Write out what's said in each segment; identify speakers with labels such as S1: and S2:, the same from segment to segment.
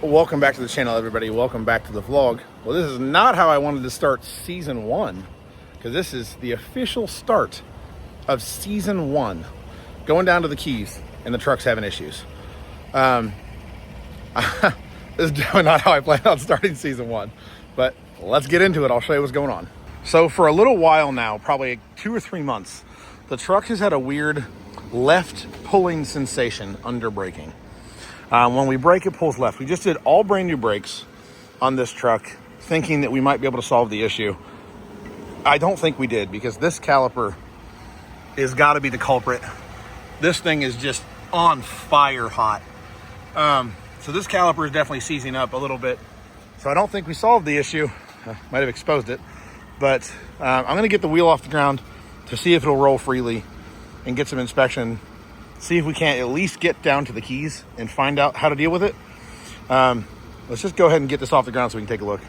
S1: Welcome back to the channel, everybody. Welcome back to the vlog. Well, this is not how I wanted to start season 1, because this is the official start of season 1. Going down to the Keys, and the truck's having issues. This is definitely not how I planned on starting season 1, but let's get into it. I'll show you what's going on. So for a little while now, probably 2 or 3 months, the truck has had a weird left pulling sensation under braking. When we brake, it pulls left. We just did all brand new brakes on this truck, thinking that we might be able to solve the issue. I don't think we did, because this caliper has got to be the culprit. This thing is just on fire hot. So this caliper is definitely seizing up a little bit. So I don't think we solved the issue. Might have exposed it. But I'm going to get the wheel off the ground to see if it'll roll freely and get some inspection. See if we can't at least get down to the Keys and find out how to deal with it. Let's just go ahead and get this off the ground so we can take a look.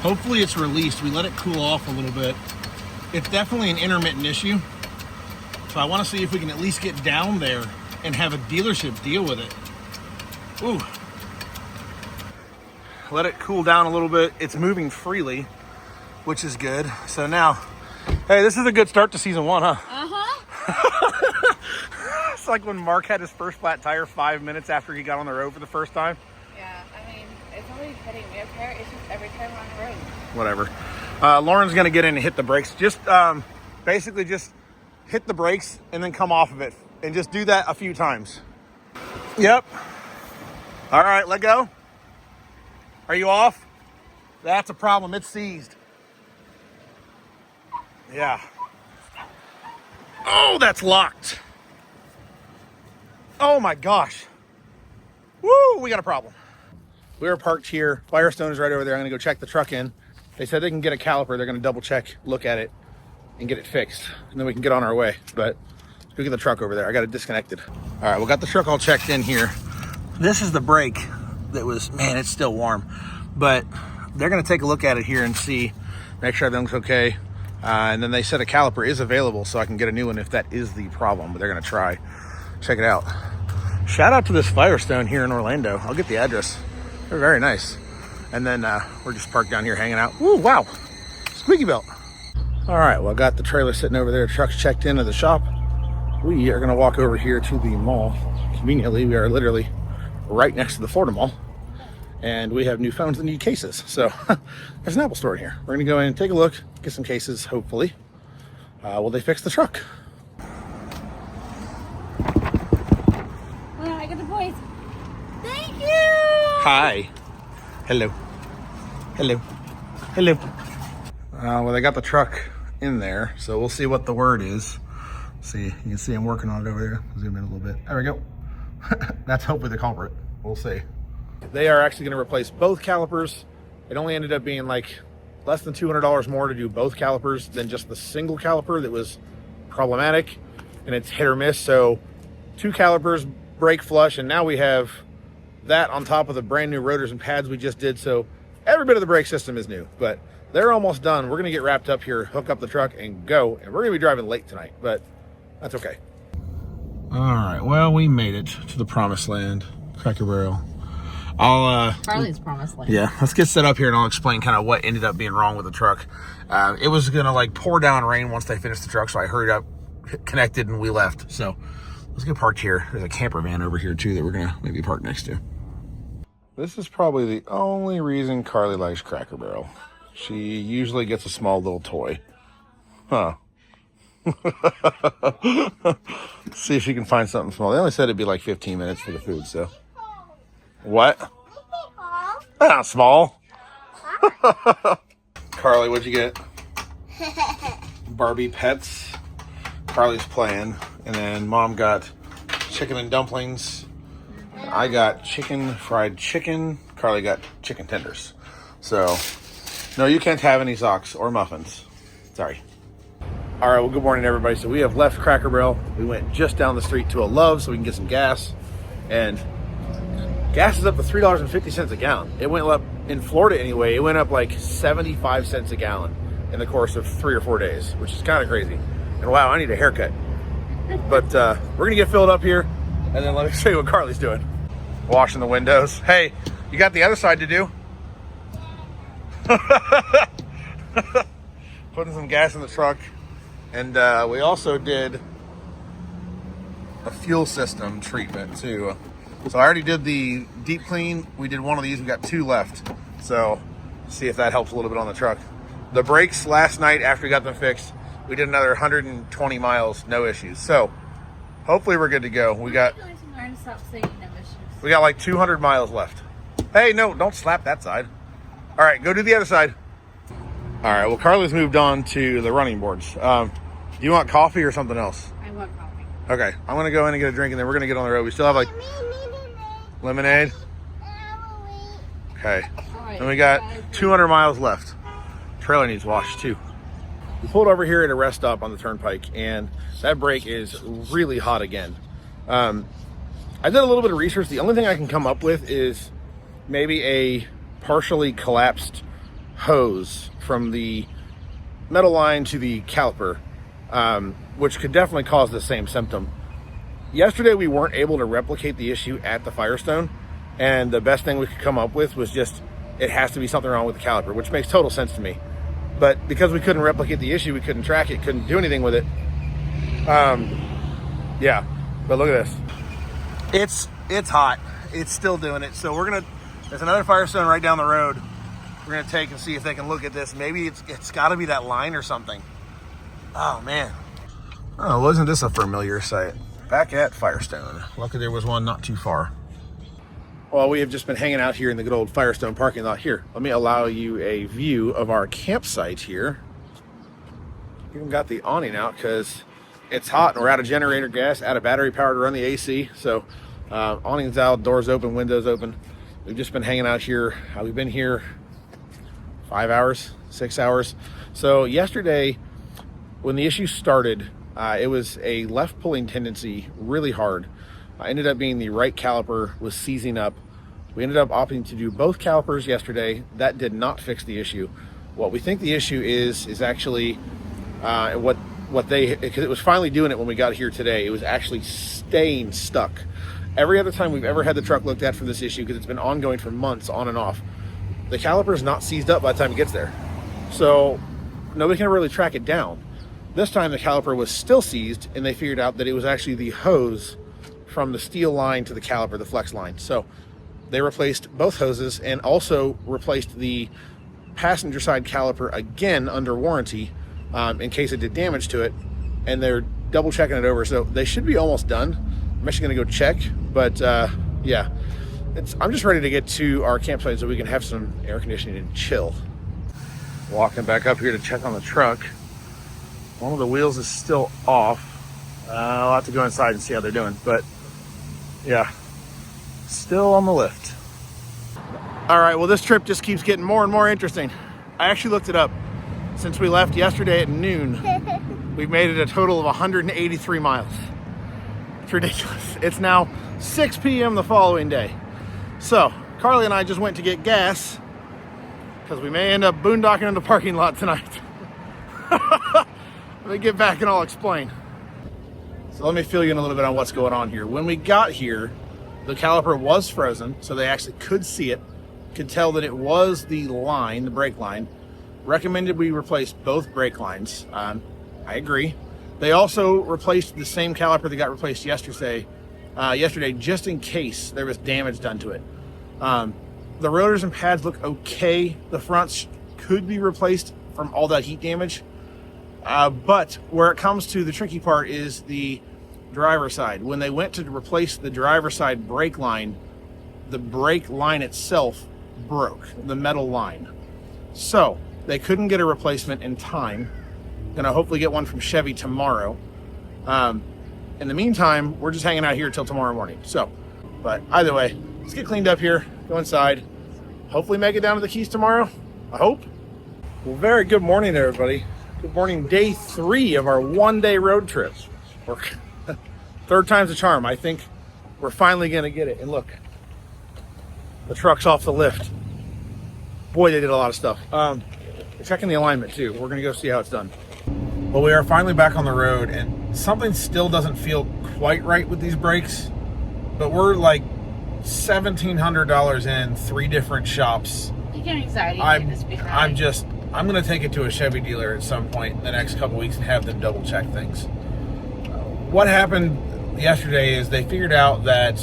S1: Hopefully it's released. We let it cool off a little bit. It's definitely an intermittent issue. So I want to see if we can at least get down there and have a dealership deal with it. Ooh. Let it cool down a little bit. It's moving freely, which is good. So now, hey, this is a good start to season 1, huh? It's like when Mark had his first flat tire 5 minutes after he got on the road for the first time.
S2: Yeah, I mean, it's always hitting me up here. It's just every time we're on the road.
S1: Whatever. Lauren's going to get in and hit the brakes. Just basically just hit the brakes and then come off of it. And just do that a few times. Yep. All right, let go. Are you off? That's a problem. It's seized. Yeah. Oh, that's locked. Oh my gosh. Woo, we got a problem. We are parked here. Firestone is right over there. I'm gonna go check the truck in. They said they can get a caliper. They're gonna double check, look at it, and get it fixed. And then we can get on our way. But let's go get the truck over there. I got it disconnected. All right, we got the truck all checked in here. This is the brake that was, man, it's still warm. But they're gonna take a look at it here and see, make sure everything's okay. And then they said a caliper is available, so I can get a new one if that is the problem. But they're gonna try. Check it out. Shout out to this Firestone here in Orlando. I'll get the address. They're very nice. And then we're just parked down here hanging out. Ooh, wow. Squeaky belt. All right, well, I got the trailer sitting over there. Truck's checked into the shop. We are gonna walk over here to the mall. Conveniently, we are literally right next to the Florida Mall. And we have new phones that need cases. So there's an Apple store in here. We're gonna go in and take a look, get some cases, hopefully. Will they fix the truck?
S2: Well, I got the boys. Thank you.
S1: Hi. Hello. Hello. Hello. Well, they got the truck in there, so we'll see what the word is. See, you can see I'm working on it over there. Zoom in a little bit. There we go. That's hopefully the culprit. We'll see. They are actually going to replace both calipers. It only ended up being like less than $200 more to do both calipers than just the single caliper that was problematic, and it's hit or miss. So 2 calipers, brake flush, and now we have that on top of the brand new rotors and pads we just did. So every bit of the brake system is new, but they're almost done. We're going to get wrapped up here, hook up the truck, and go. And we're going to be driving late tonight, but that's okay. All right, well, we made it to the promised land, Cracker Barrel.
S2: Charlie's promised land.
S1: Yeah, let's get set up here and I'll explain kind of what ended up being wrong with the truck. It was gonna like pour down rain once they finished the truck, so I hurried up, connected, and we left. So let's get parked here. There's a camper van over here too that we're gonna maybe park next to. This is probably the only reason Carly likes Cracker Barrel. She usually gets a small little toy. Huh. See if she can find something small. They only said it'd be like 15 minutes for the food, so. What? Ah, small. Carly, what'd you get? Barbie pets. Carly's playing. And then Mom got chicken and dumplings. I got fried chicken. Carly got chicken tenders. So, no, you can't have any socks or muffins. Sorry. All right, well, good morning, everybody. So we have left Cracker Barrel. We went just down the street to a Love's so we can get some gas. And gas is up to $3.50 a gallon. It went up, in Florida anyway, it went up like 75 cents a gallon in the course of 3 or 4 days, which is kind of crazy. And wow, I need a haircut. But we're gonna get filled up here, and then let me show you what Carly's doing. Washing the windows. Hey, You got the other side to do. Putting some gas in the truck. And we also did a fuel system treatment too. So I already did the deep clean. We did one of these. We got 2 left. So see if that helps a little bit on the truck. The brakes last night after we got them fixed, we did another 120 miles, no issues. So hopefully we're good to go. We got like 200 miles left. Hey, no, don't slap that side. All right, go do the other side. All right, well, Carly's moved on to the running boards. Do you want coffee or something else?
S2: I want coffee.
S1: Okay, I'm gonna go in and get a drink, and then we're gonna get on the road. We still have like lemonade. Okay, and we got 200 miles left. Trailer needs washed too. We pulled over here at a rest stop on the turnpike, and that brake is really hot again. I did a little bit of research. The only thing I can come up with is maybe a partially collapsed hose from the metal line to the caliper, which could definitely cause the same symptom. Yesterday we weren't able to replicate the issue at the Firestone, and the best thing we could come up with was just it has to be something wrong with the caliper, which makes total sense to me. But because we couldn't replicate the issue, we couldn't track it, couldn't do anything with it. Yeah, but look at this. It's hot. It's still doing it. So there's another Firestone right down the road. We're gonna take and see if they can look at this. Maybe it's gotta be that line or something. Oh man. Oh, wasn't this a familiar sight? Back at Firestone. Luckily there was one not too far. Well, we have just been hanging out here in the good old Firestone parking lot. Here, let me allow you a view of our campsite here. Even got the awning out because it's hot and we're out of generator gas, out of battery power to run the AC. So awnings out, doors open, windows open. We've just been hanging out here. We've been here 5 hours, 6 hours. So yesterday, when the issue started, it was a left pulling tendency really hard. Ended up being the right caliper was seizing up. We ended up opting to do both calipers yesterday. That did not fix the issue. What we think the issue is actually because it was finally doing it when we got here today. It was actually staying stuck. Every other time we've ever had the truck looked at for this issue, because it's been ongoing for months on and off, the caliper is not seized up by the time it gets there. So nobody can really track it down. This time the caliper was still seized, and they figured out that it was actually the hose from the steel line to the caliper, the flex line. So they replaced both hoses and also replaced the passenger side caliper again under warranty in case it did damage to it. And they're double checking it over. So they should be almost done. I'm actually gonna go check, but yeah. I'm just ready to get to our campsite so we can have some air conditioning and chill. Walking back up here to check on the truck. One of the wheels is still off. I'll have to go inside and see how they're doing, but yeah, still on the lift. All right, well, this trip just keeps getting more and more interesting. I actually looked it up. Since we left yesterday at noon, we've made it a total of 183 miles. It's ridiculous. It's now 6 p.m. the following day. So Carly and I just went to get gas because we may end up boondocking in the parking lot tonight. Let me get back and I'll explain. So let me fill you in a little bit on what's going on here. When we got here, the caliper was frozen, so they actually could see it, could tell that it was the line, the brake line. Recommended we replace both brake lines. I agree. They also replaced the same caliper that got replaced yesterday, just in case there was damage done to it. The rotors and pads look okay. The fronts could be replaced from all that heat damage. But where it comes to the tricky part is the driver's side. When they went to replace the driver's side brake line, the brake line itself broke, the metal line. So they couldn't get a replacement in time. Gonna hopefully get one from Chevy tomorrow. In the meantime, we're just hanging out here till tomorrow morning. So, but either way, let's get cleaned up here, go inside, hopefully make it down to the Keys tomorrow. I hope. Well, very good morning, everybody. Good morning, day 3 of our one-day road trip. Third time's a charm. I think we're finally gonna get it. And look, the truck's off the lift. Boy, they did a lot of stuff. Checking the alignment too. We're gonna go see how it's done. Well, we are finally back on the road, and something still doesn't feel quite right with these brakes, but we're like $1,700 in 3 different shops.
S2: You get anxiety.
S1: I'm going to take it to a Chevy dealer at some point in the next couple weeks and have them double check things. What happened yesterday is they figured out that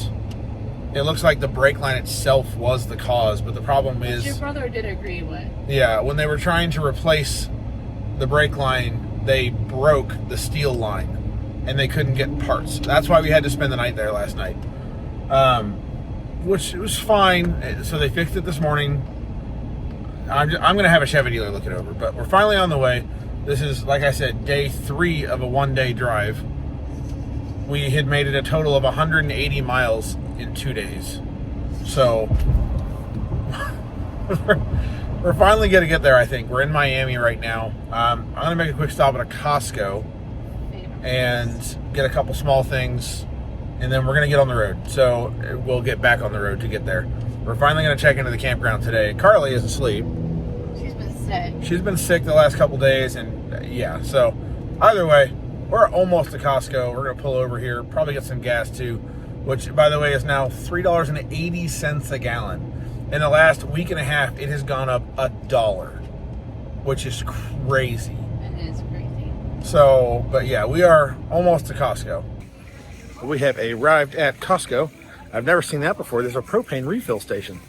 S1: it looks like the brake line itself was the cause, but the problem is...
S2: Your brother did agree with.
S1: Yeah, when they were trying to replace the brake line, they broke the steel line, and they couldn't get parts. That's why we had to spend the night there last night, which was fine. So they fixed it this morning. I'm going to have a Chevy dealer look it over, but we're finally on the way. This is, like I said, day 3 of a 1-day drive. We had made it a total of 180 miles in 2 days. So we're finally going to get there, I think. We're in Miami right now. I'm going to make a quick stop at a Costco and get a couple small things, and then we're going to get on the road. So we'll get back on the road to get there. We're finally going to check into the campground today. Carly is asleep.
S2: She's been sick.
S1: She's been sick the last couple days, and yeah, so either way, we're almost to Costco. We're going to pull over here, probably get some gas too, which, by the way, is now $3.80 a gallon. In the last week and a half, it has gone up $1, which is crazy.
S2: It is crazy.
S1: So, but yeah, we are almost to Costco. We have arrived at Costco. I've never seen that before. There's a propane refill station.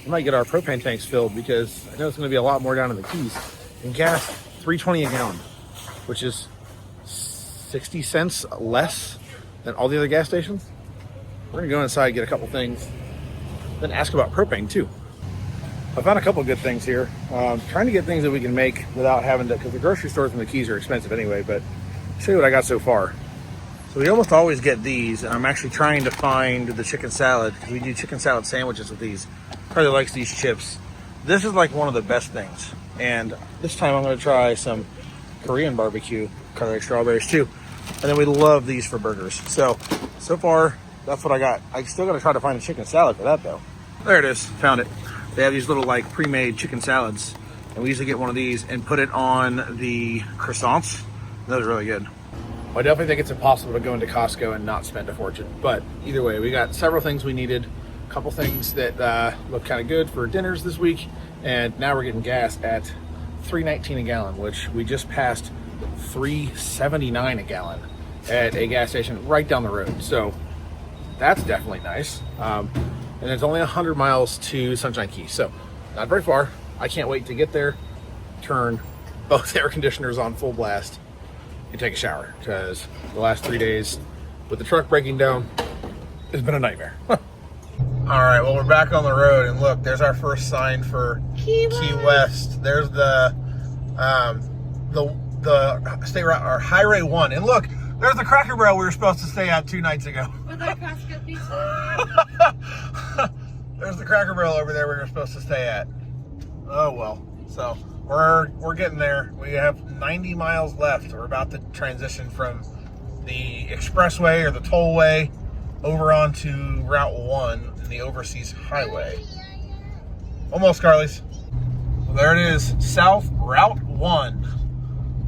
S1: We might get our propane tanks filled because I know it's going to be a lot more down in the Keys. And gas, $3.20 a gallon, which is 60 cents less than all the other gas stations. We're going to go inside, get a couple things, then ask about propane too. I found a couple good things here. Trying to get things that we can make without having to, because the grocery stores in the Keys are expensive anyway, but I'll show you what I got so far. So we almost always get these, and I'm actually trying to find the chicken salad, because we do chicken salad sandwiches with these. Carly likes these chips. This is like one of the best things. And this time I'm going to try some Korean barbecue. Carly likes strawberries too. And then we love these for burgers. So far, that's what I got. I still got to try to find a chicken salad for that though. There it is, found it. They have these little like pre-made chicken salads. And we usually get one of these and put it on the croissants. Those are really good. I definitely think it's impossible to go into Costco and not spend a fortune. But either way, we got several things we needed. A couple things that look kind of good for dinners this week. And now we're getting gas at $3.19 a gallon, which we just passed $3.79 a gallon at a gas station right down the road. So that's definitely nice. And it's only 100 miles to Sunshine Key. So not very far. I can't wait to get there, turn both air conditioners on full blast, and take a shower, because the last 3 days with the truck breaking down has been a nightmare. All right, well, we're back on the road, and look, there's our first sign for Key West. There's the state route, or Highway 1, and look, there's the Cracker Barrel we were supposed to stay at 2 nights ago.
S2: With our Costco pizza.
S1: There's the Cracker Barrel over there we were supposed to stay at. Oh well, so we're getting there. We have 90 miles left. We're about to transition from the expressway or the tollway over onto Route 1, the Overseas Highway. Almost, Carly's. Well, there it is, South Route 1.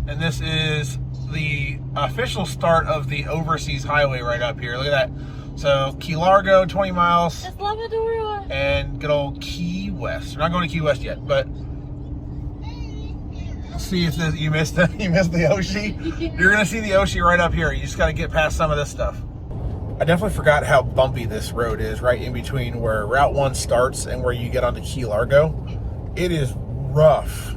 S1: And this is the official start of the Overseas Highway right up here. Look at that. So Key Largo, 20 miles.
S2: It's Lavadora.
S1: And good old Key West. We're not going to Key West yet, but see if you missed the Oshi. You're gonna see the Oshi right up here. You just got to get past some of this stuff. I definitely forgot how bumpy this road is, right in between where Route 1 starts and where you get onto Key Largo. It is rough,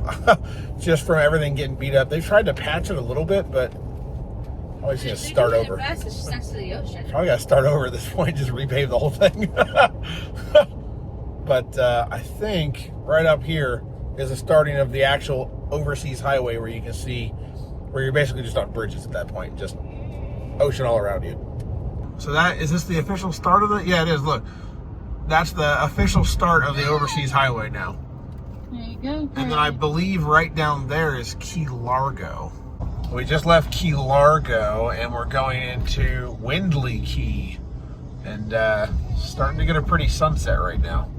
S1: just from everything getting beat up. They've tried to patch it a little bit, but I'm always gonna start over.
S2: Fast, it's just next to the ocean.
S1: Probably gotta start over at this point, just repave the whole thing. But I think right up here is the starting of the actual Overseas Highway, where you can see where you're basically just on bridges at that point, just ocean all around you. So is this the official start of yeah, it is. Look, that's the official start of the Overseas Highway now.
S2: There you go.
S1: And then I believe right down there is Key Largo. We just left Key Largo and we're going into Windley Key, and starting to get a pretty sunset right now.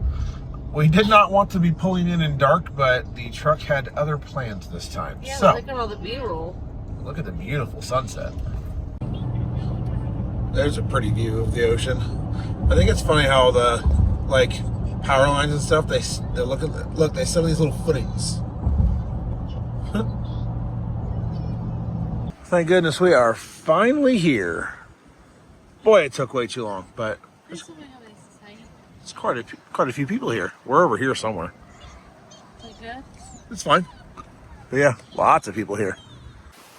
S1: We did not want to be pulling in dark, but the truck had other plans this time.
S2: Yeah,
S1: so
S2: look at all the B-roll.
S1: look at the beautiful sunset. There's a pretty view of the ocean. I think it's funny how the like power lines and stuff, they look, they still have these little footings. Thank goodness we are finally here. Boy, it took way too long, but it's quite a few people here. We're over here somewhere. It's fine. But yeah, lots of people here.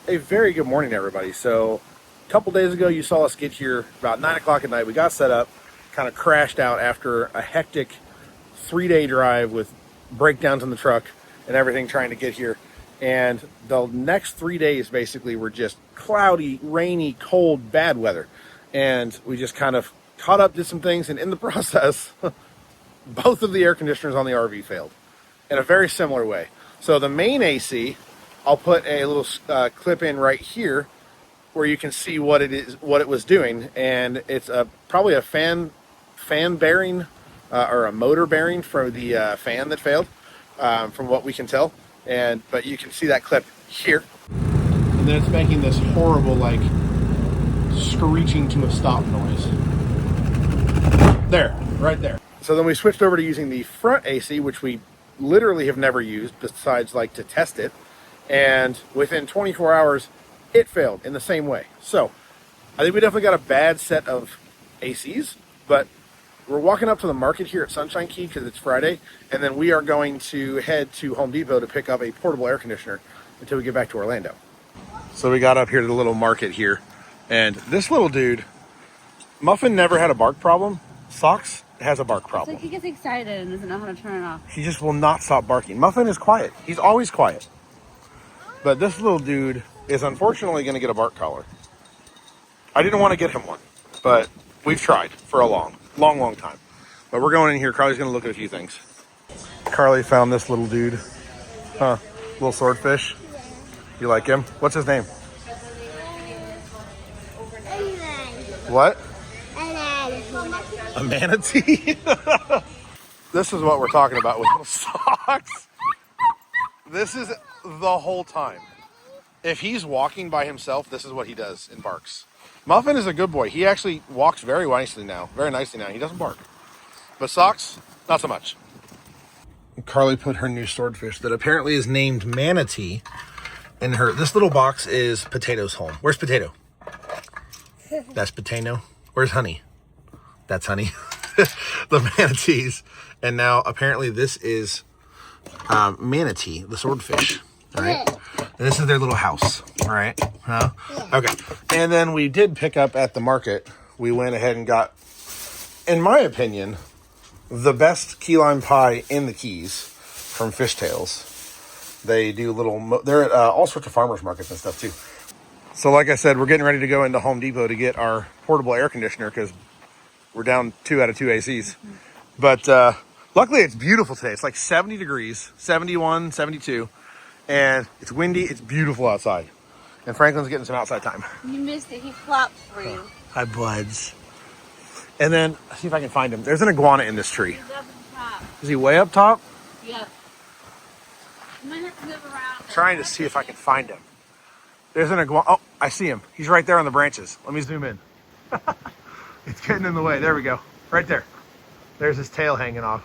S1: A very good morning, everybody. So a couple days ago, you saw us get here about 9 o'clock at night. We got set up, kind of crashed out after a hectic 3-day drive with breakdowns in the truck and everything trying to get here. And the next 3 days basically were just cloudy, rainy, cold, bad weather. And we just kind of caught up, did some things, and in the process, both of the air conditioners on the RV failed in a very similar way. So the main AC, I'll put a little clip in right here where you can see what it was doing. And it's probably a fan bearing or a motor bearing for the fan that failed, from what we can tell. But you can see that clip here. And then it's making this horrible, like, screeching to a stop noise. There, right there. So then we switched over to using the front AC, which we literally have never used besides like to test it. And within 24 hours, it failed in the same way. So I think we definitely got a bad set of ACs, but we're walking up to the market here at Sunshine Key because it's Friday, and then we are going to head to Home Depot to pick up a portable air conditioner until we get back to Orlando. So we got up here to the little market here, and this little dude, Muffin never had a bark problem. Socks has a bark problem.
S2: It's like he gets excited and doesn't know how to turn it off.
S1: He just will not stop barking. Muffin is quiet. He's always quiet. But this little dude is unfortunately going to get a bark collar. I didn't want to get him one, but we've tried for a long time. But we're going in here. Carly's going to look at a few things. Carly found this little dude. Little swordfish. You like him? What's his name? What? A manatee? This is what we're talking about with little socks. This is the whole time. If he's walking by himself, this is what he does and barks. Muffin is a good boy. He actually walks very nicely now. He doesn't bark. But Socks, not so much. Carly put her new swordfish that apparently is named Manatee in her. This little box is Potato's home. Where's Potato? That's Potato. Where's Honey? That's Honey. The manatees. And now apparently this is Manatee, the swordfish. All right. And this is their little house. All right. Huh? Okay. And then we did pick up at the market. We went ahead and got, in my opinion, the best key lime pie in the Keys from Fishtails. They do they're at all sorts of farmers markets and stuff too. So like I said, we're getting ready to go into Home Depot to get our portable air conditioner because we're down 2 out of 2 ACs. But luckily it's beautiful today. It's like 70 degrees, 71, 72. And it's windy. It's beautiful outside. And Franklin's getting some outside time.
S2: You missed it. He flopped for you.
S1: Hi, buds. And then, see if I can find him. There's an iguana in this tree.
S2: He's up at the top.
S1: Is he way up top?
S2: Yep. You might have to move around.
S1: Trying to see if I can find him. There's an iguana. Oh, I see him. He's right there on the branches. Let me zoom in. It's getting in the way. There we go. Right there. There's his tail hanging off.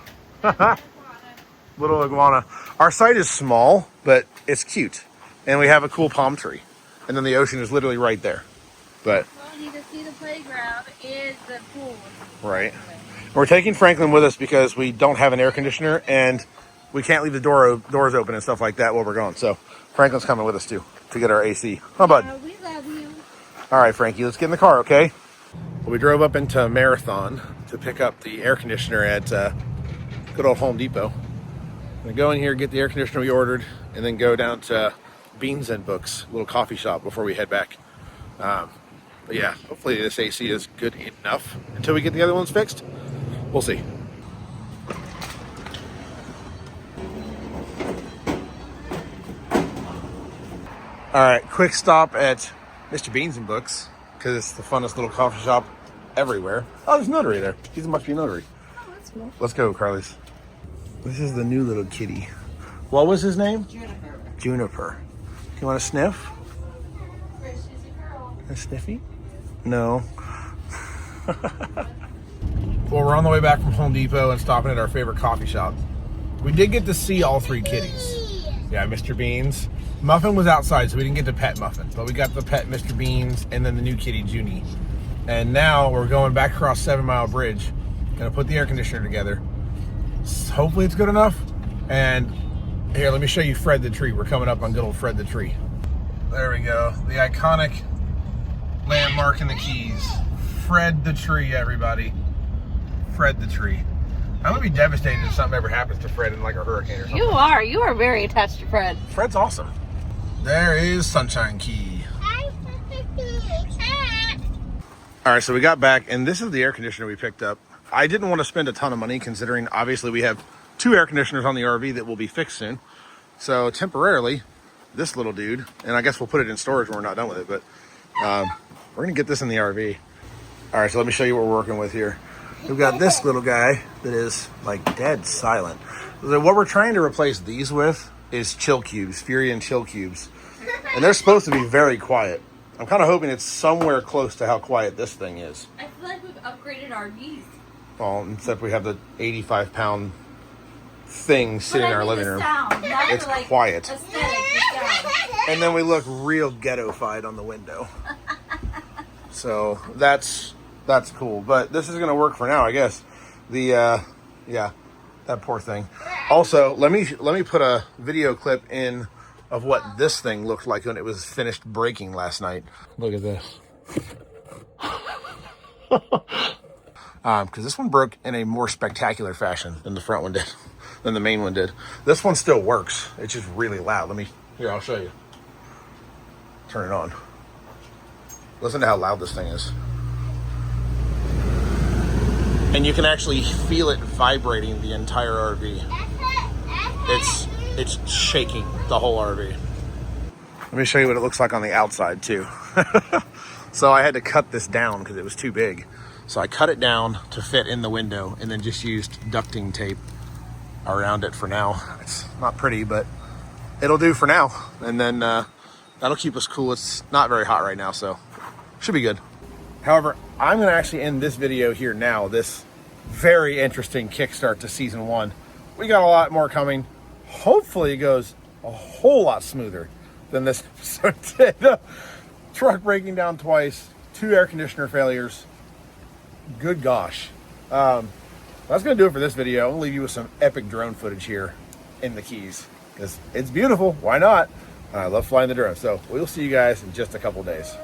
S1: Little iguana. Our site is small, but it's cute. And we have a cool palm tree. And then the ocean is literally right there. But
S2: Well, you can see the playground is the pool.
S1: right. We're taking Franklin with us because we don't have an air conditioner and we can't leave the doors open and stuff like that while we're going. So Franklin's coming with us too to get our AC. Huh, bud?
S2: We love you.
S1: All right, Frankie, let's get in the car, okay? Well, we drove up into Marathon to pick up the air conditioner at good old Home Depot. I'm gonna go in here, get the air conditioner we ordered, and then go down to Beans and Books, a little coffee shop before we head back. But yeah, hopefully this AC is good enough until we get the other ones fixed. We'll see. All right, quick stop at Mr. Beans and Books because it's the funnest little coffee shop everywhere. Oh, there's a notary there. He must be a notary.
S2: Oh, that's cool.
S1: Let's go, Carly's. This is the new little kitty. What was his name?
S2: Juniper.
S1: Juniper. You want to sniff? A sniffy? No. Well, we're on the way back from Home Depot and stopping at our favorite coffee shop. We did get to see all three kitties. Yeah, Mr. Beans. Muffin was outside, so we didn't get to pet Muffin. But we got to pet Mr. Beans and then the new kitty, Junie. And now we're going back across 7 Mile Bridge. Gonna put the air conditioner together. Hopefully it's good enough. And here, let me show you Fred the tree. We're coming up on good old Fred the tree. There we go. The iconic landmark in the Keys. Fred the tree, everybody. Fred the tree. I'm gonna be devastated if something ever happens to Fred in like a hurricane or something.
S2: You are very attached to Fred.
S1: Fred's awesome. There is Sunshine Key. All right, so we got back, and this is the air conditioner we picked up. I didn't want to spend a ton of money considering obviously we have 2 air conditioners on the RV that will be fixed soon. So temporarily, this little dude, and I guess we'll put it in storage when we're not done with it, but we're gonna get this in the RV. All right, so let me show you what we're working with here. We've got this little guy that is like dead silent. So what we're trying to replace these with is chill cubes, Furion chill cubes. And they're supposed to be very quiet. I'm kind of hoping it's somewhere close to how quiet this thing is.
S2: I feel like we've upgraded RVs.
S1: Well, except we have the 85-pound thing sitting in our living room. It's like quiet. And then we look real ghetto-fied on the window. So that's cool. But this is going to work for now, I guess. Yeah, that poor thing. Also, let me put a video clip in of what this thing looked like when it was finished breaking last night. Look at this. Because this one broke in a more spectacular fashion than the front one did, than the main one did. This one still works. It's just really loud. Here, I'll show you. Turn it on. Listen to how loud this thing is. And you can actually feel it vibrating the entire RV. It's shaking the whole RV. Let me show you what it looks like on the outside too. So I had to cut this down because it was too big. So I cut it down to fit in the window and then just used ducting tape around it for now. It's not pretty, but it'll do for now. And then that'll keep us cool. It's not very hot right now, so should be good. However, I'm gonna actually end this video here now, this very interesting kickstart to season 1. We got a lot more coming. Hopefully it goes a whole lot smoother than this episode did. Truck breaking down twice, 2 air conditioner failures. Good gosh. That's gonna do it for this video. I'm gonna leave you with some epic drone footage here in the Keys because it's beautiful. Why not? I love flying the drone. So we'll see you guys in just a couple days.